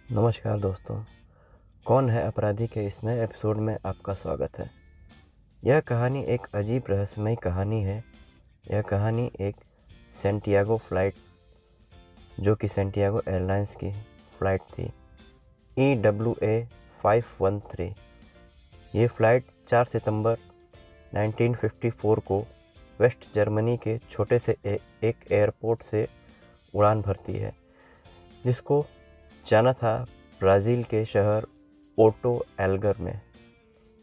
नमस्कार दोस्तों, कौन है अपराधी के इस नए एपिसोड में आपका स्वागत है। यह कहानी एक अजीब रहस्यमयी कहानी है। यह कहानी एक सैंटियागो फ़्लाइट, जो कि सैंटियागो एयरलाइंस की फ़्लाइट थी EWA 513। ये फ़्लाइट 4 सितंबर 1954 को वेस्ट जर्मनी के छोटे से एक एयरपोर्ट से उड़ान भरती है, जिसको जाना था ब्राज़ील के शहर पोर्टो एलेग्रे में।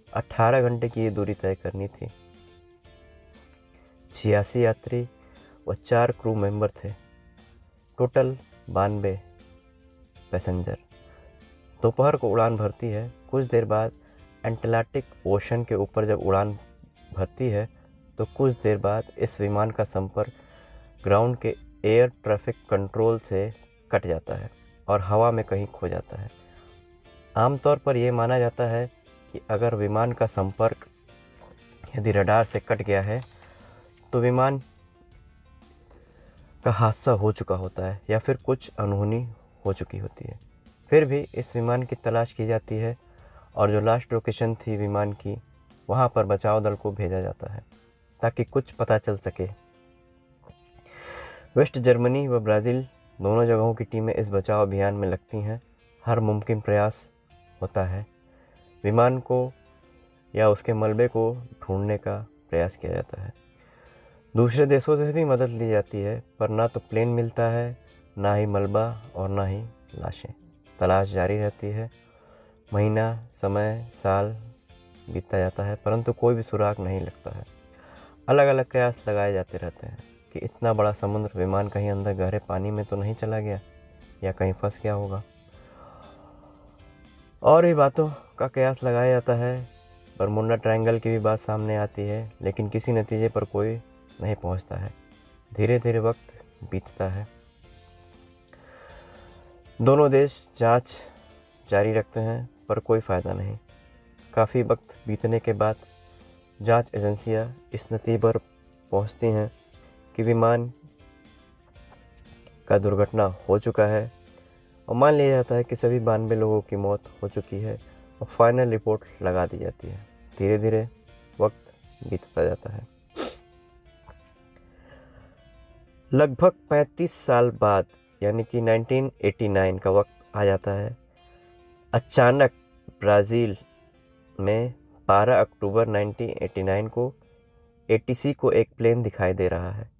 18 घंटे की ये दूरी तय करनी थी। 86 यात्री व 4 क्रू मेंबर थे। Total 92 passenger. दोपहर को उड़ान भरती है। कुछ देर बाद अटलांटिक ओशन के ऊपर जब उड़ान भरती है तो कुछ देर बाद इस विमान का संपर्क ग्राउंड के एयर ट्रैफिक कंट्रोल से कट जाता है और हवा में कहीं खो जाता है। आमतौर पर यह माना जाता है कि अगर विमान का संपर्क यदि रडार से कट गया है तो विमान का हादसा हो चुका होता है या फिर कुछ अनहोनी हो चुकी होती है। फिर भी इस विमान की तलाश की जाती है और जो लास्ट लोकेशन थी विमान की, वहाँ पर बचाव दल को भेजा जाता है ताकि कुछ पता चल सके। वेस्ट जर्मनी व ब्राज़ील दोनों जगहों की टीमें इस बचाव अभियान में लगती हैं। हर मुमकिन प्रयास होता है विमान को या उसके मलबे को ढूंढने का प्रयास किया जाता है। दूसरे देशों से भी मदद ली जाती है, पर ना तो प्लेन मिलता है, ना ही मलबा और ना ही लाशें। तलाश जारी रहती है। महीना, समय, साल बीतता जाता है, परंतु कोई भी सुराग नहीं लगता है। अलग अलग कयास लगाए जाते रहते हैं कि इतना बड़ा समुद्र, विमान कहीं अंदर गहरे पानी में तो नहीं चला गया या कहीं फंस गया होगा। और भी बातों का कयास लगाया जाता है। बरमुडा ट्रायंगल की भी बात सामने आती है, लेकिन किसी नतीजे पर कोई नहीं पहुंचता है। धीरे धीरे वक्त बीतता है। दोनों देश जांच जारी रखते हैं, पर कोई फ़ायदा नहीं। काफ़ी वक्त बीतने के बाद जांच एजेंसियां इस नतीजे पर पहुंचती हैं कि विमान का दुर्घटना हो चुका है और मान लिया जाता है कि सभी 92 लोगों की मौत हो चुकी है और फाइनल रिपोर्ट लगा दी जाती है। धीरे धीरे वक्त बीतता जाता है। लगभग 35 साल बाद, यानी कि 1989 का वक्त आ जाता है। अचानक ब्राज़ील में 12 अक्टूबर 1989 को ATC को एक प्लेन दिखाई दे रहा है।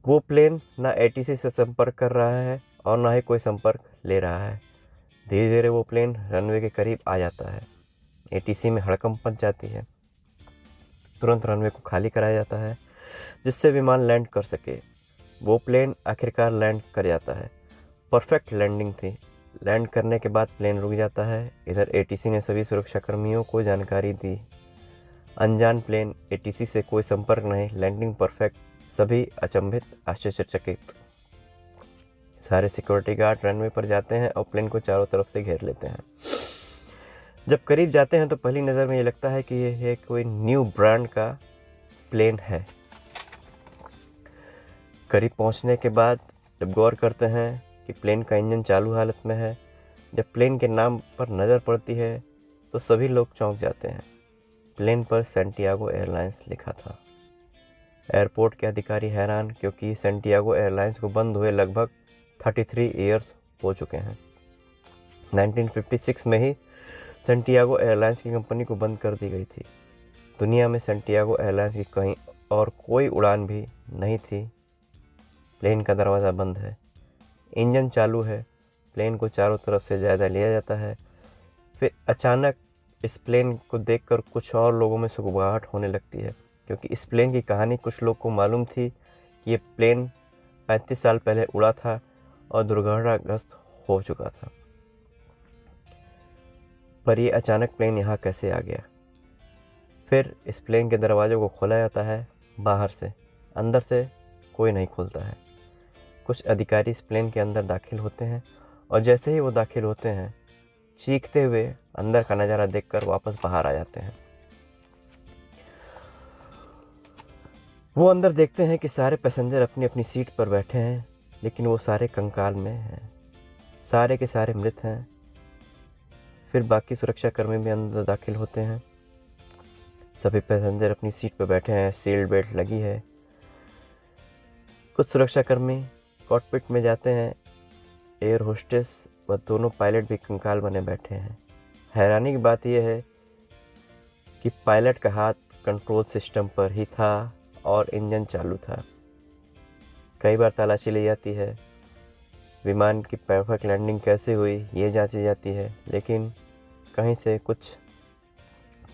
वो प्लेन ना ATC से संपर्क कर रहा है और ना ही कोई संपर्क ले रहा है। धीरे धीरे वो प्लेन रनवे के करीब आ जाता है। ATC में हड़कंप मच जाती है। तुरंत रनवे को खाली कराया जाता है जिससे विमान लैंड कर सके। वो प्लेन आखिरकार लैंड कर जाता है। परफेक्ट लैंडिंग थी। लैंड करने के बाद प्लेन रुक जाता है। इधर ATC ने सभी सुरक्षाकर्मियों को जानकारी दी। अनजान प्लेन, ATC से कोई संपर्क नहीं, लैंडिंग परफेक्ट। सभी अचंभित, आश्चर्यचकित। सारे सिक्योरिटी गार्ड रनवे पर जाते हैं और प्लेन को चारों तरफ से घेर लेते हैं। जब करीब जाते हैं तो पहली नज़र में ये लगता है कि ये कोई न्यू ब्रांड का प्लेन है। करीब पहुंचने के बाद जब गौर करते हैं कि प्लेन का इंजन चालू हालत में है, जब प्लेन के नाम पर नज़र पड़ती है तो सभी लोग चौंक जाते हैं। प्लेन पर सैंटियागो एयरलाइंस लिखा था। एयरपोर्ट के अधिकारी हैरान, क्योंकि सैंटियागो एयरलाइंस को बंद हुए लगभग 33 ईयर्स हो चुके हैं। 1956 में ही सैंटियागो एयरलाइंस की कंपनी को बंद कर दी गई थी। दुनिया में सैंटियागो एयरलाइंस की कहीं और कोई उड़ान भी नहीं थी। प्लेन का दरवाज़ा बंद है, इंजन चालू है, प्लेन को चारों तरफ से जायज़ा लिया जाता है। फिर अचानक इस प्लेन को देखकर कुछ और लोगों में घबराहट होने लगती है, क्योंकि इस प्लेन की कहानी कुछ लोग को मालूम थी कि ये प्लेन 35 साल पहले उड़ा था और दुर्घटनाग्रस्त हो चुका था। पर ये अचानक प्लेन यहाँ कैसे आ गया? फिर इस प्लेन के दरवाज़ों को खोला जाता है बाहर से, अंदर से कोई नहीं खुलता है। कुछ अधिकारी इस प्लेन के अंदर दाखिल होते हैं और जैसे ही वो दाखिल होते हैं, चीखते हुए अंदर का नज़ारा देखकर वापस बाहर आ जाते हैं। वो अंदर देखते हैं कि सारे पैसेंजर अपनी अपनी सीट पर बैठे हैं, लेकिन वो सारे कंकाल में हैं। सारे के सारे मृत हैं। फिर बाकी सुरक्षाकर्मी भी अंदर दाखिल होते हैं। सभी पैसेंजर अपनी सीट पर बैठे हैं, सीट बेल्ट लगी है। कुछ सुरक्षाकर्मी कॉकपिट में जाते हैं। एयर होस्टेस व दोनों पायलट भी कंकाल बने बैठे हैं। हैरानी की बात यह है कि पायलट का हाथ कंट्रोल सिस्टम पर ही था और इंजन चालू था। कई बार तलाशी ली जाती है, विमान की परफेक्ट लैंडिंग कैसे हुई ये जांची जाती है, लेकिन कहीं से कुछ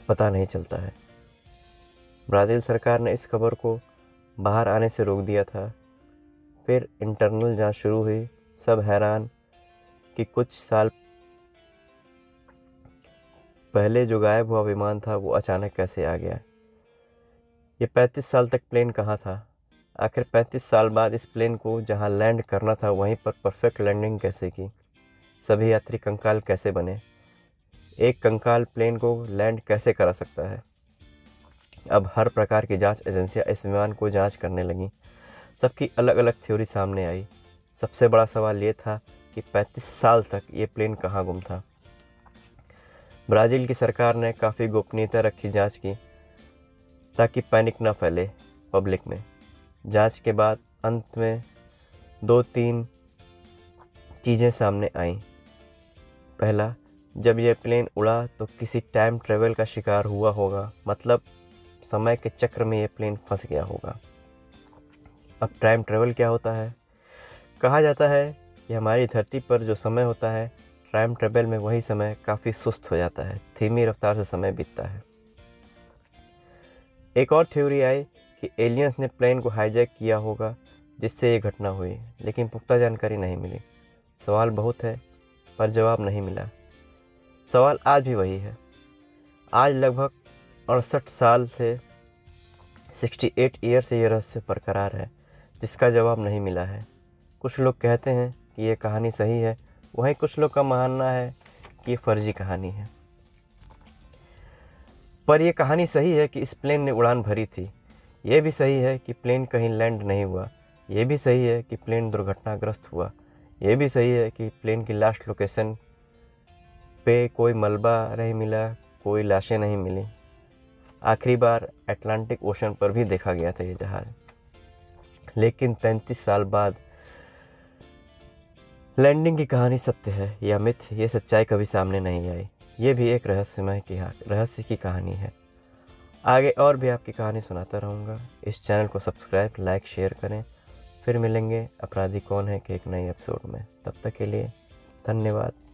पता नहीं चलता है। ब्राज़ील सरकार ने इस खबर को बाहर आने से रोक दिया था। फिर इंटरनल जांच शुरू हुई। सब हैरान कि कुछ साल पहले जो गायब हुआ विमान था वो अचानक कैसे आ गया। ये 35 साल तक प्लेन कहाँ था? आखिर 35 साल बाद इस प्लेन को जहाँ लैंड करना था वहीं पर परफेक्ट लैंडिंग कैसे की? सभी यात्री कंकाल कैसे बने? एक कंकाल प्लेन को लैंड कैसे करा सकता है? अब हर प्रकार की जांच एजेंसियां इस विमान को जांच करने लगीं। सबकी अलग अलग थ्योरी सामने आई। सबसे बड़ा सवाल ये था कि 35 साल तक ये प्लेन कहाँ गुम था। ब्राज़ील की सरकार ने काफ़ी गोपनीयता रखी जांच की ताकि पैनिक ना फैले पब्लिक में। जांच के बाद अंत में 2-3 चीज़ें सामने आईं। पहला, जब यह प्लेन उड़ा तो किसी टाइम ट्रेवल का शिकार हुआ होगा, मतलब समय के चक्र में यह प्लेन फंस गया होगा। अब टाइम ट्रेवल क्या होता है? कहा जाता है कि हमारी धरती पर जो समय होता है, टाइम ट्रेवल में वही समय काफ़ी सुस्त हो जाता है, धीमी रफ्तार से समय बीतता है। एक और थ्योरी आई कि एलियंस ने प्लेन को हाईजैक किया होगा जिससे ये घटना हुई, लेकिन पुख्ता जानकारी नहीं मिली। सवाल बहुत है पर जवाब नहीं मिला। सवाल आज भी वही है। आज लगभग 68 साल से 68 ईयर से ये रहस्य बरकरार है जिसका जवाब नहीं मिला है। कुछ लोग कहते हैं कि ये कहानी सही है, वहीं कुछ लोग का मानना है कि ये फर्जी कहानी है। पर यह कहानी सही है कि इस प्लेन ने उड़ान भरी थी। ये भी सही है कि प्लेन कहीं लैंड नहीं हुआ। ये भी सही है कि प्लेन दुर्घटनाग्रस्त हुआ। ये भी सही है कि प्लेन की लास्ट लोकेशन पे कोई मलबा नहीं मिला, कोई लाशें नहीं मिली। आखिरी बार अटलांटिक ओशन पर भी देखा गया था ये जहाज़। लेकिन 33 साल बाद लैंडिंग की कहानी सत्य है या मिथ, ये सच्चाई कभी सामने नहीं आई। ये भी एक रहस्य की कहानी है। आगे और भी आपकी कहानी सुनाता रहूँगा। इस चैनल को सब्सक्राइब, लाइक, शेयर करें। फिर मिलेंगे अपराधी कौन है के एक नए एपिसोड में। तब तक के लिए धन्यवाद।